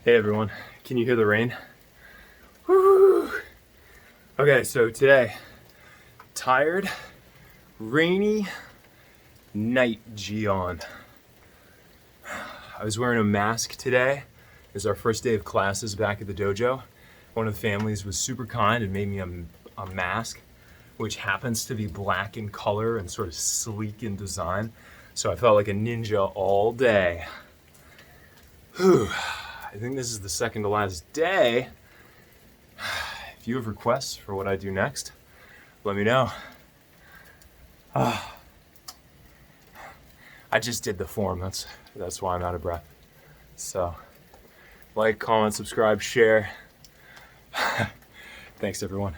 Hey everyone, can you hear the rain? Woo! Okay, so today, tired, rainy night Jion. I was wearing a mask today. It was our first day of classes back at the dojo. One of the families was super kind and made me a mask, which happens to be black in color and sort of sleek in design. So I felt like a ninja all day. Whew. I think this is the second to last day. If you have requests for what I do next, let me know. I just did the form, that's why I'm out of breath. So, like, comment, subscribe, share. Thanks everyone.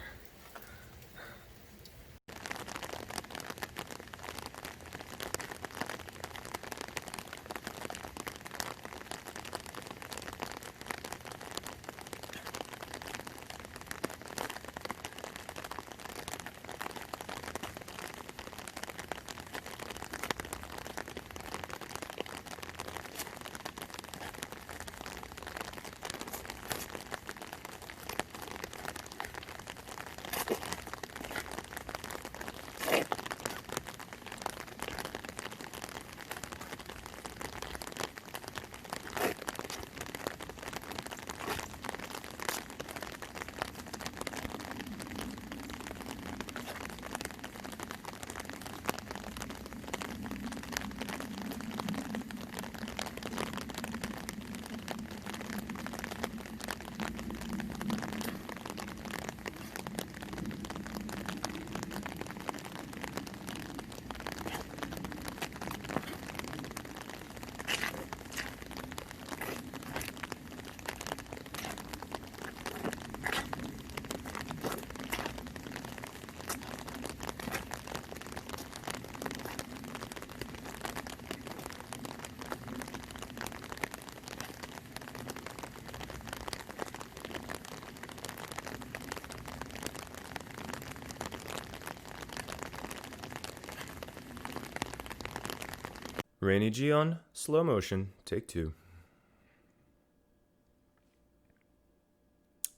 Rainy Jion, slow motion, take 2.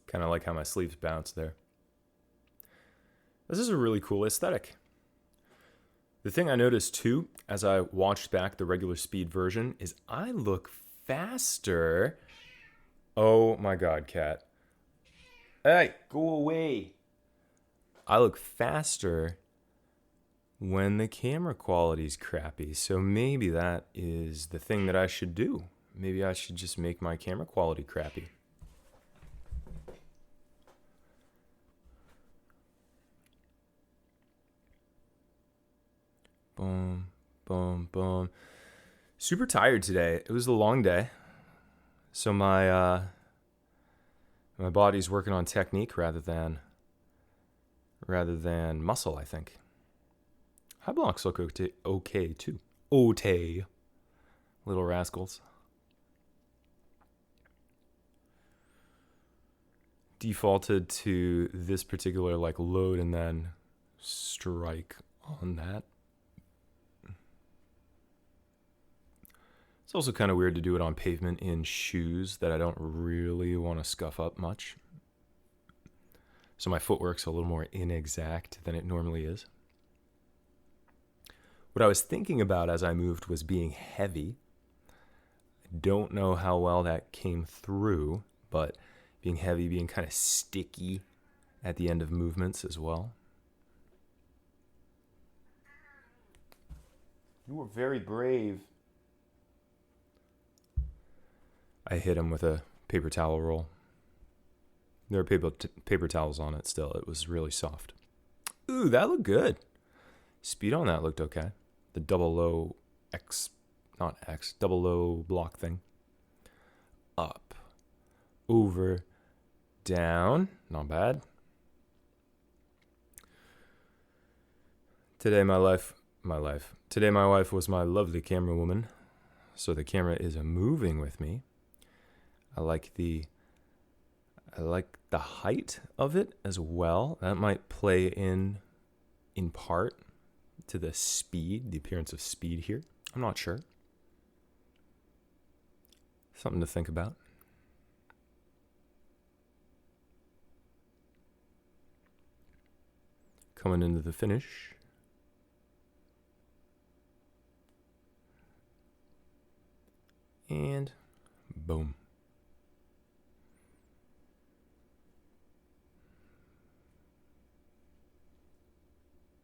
Kind of like how my sleeves bounce there. This is a really cool aesthetic. The thing I noticed too, as I watched back the regular speed version, is I look faster. Oh my god, cat. Hey, go away. I look faster when the camera quality's crappy. So maybe that is the thing that I should do. Maybe I should just make my camera quality crappy. Boom, boom, boom. Super tired today. It was a long day. So my body's working on technique rather than muscle, I think. High blocks look okay too. Ote. Little rascals. Defaulted to this particular load and then strike on that. It's also kind of weird to do it on pavement in shoes that I don't really want to scuff up much. So my footwork's a little more inexact than it normally is. What I was thinking about as I moved was being heavy. I don't know how well that came through, but being heavy, being kind of sticky at the end of movements as well. You were very brave. I hit him with a paper towel roll. There are paper towels on it still. It was really soft. Ooh, that looked good. Speed on that looked okay. The double low double low block thing. Up, over, down, not bad. Today my wife was my lovely camera woman, so the camera is moving with me. I like the height of it as well. That might play in part to the speed, the appearance of speed here. I'm not sure. Something to think about. coming into the finish. And boom.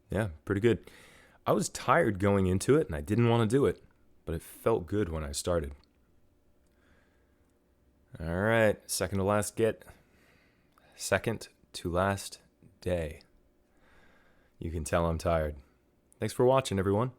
Yeah, pretty good. I was tired going into it and I didn't want to do it, but it felt good when I started. All right, second to last day. You can tell I'm tired. Thanks for watching, everyone.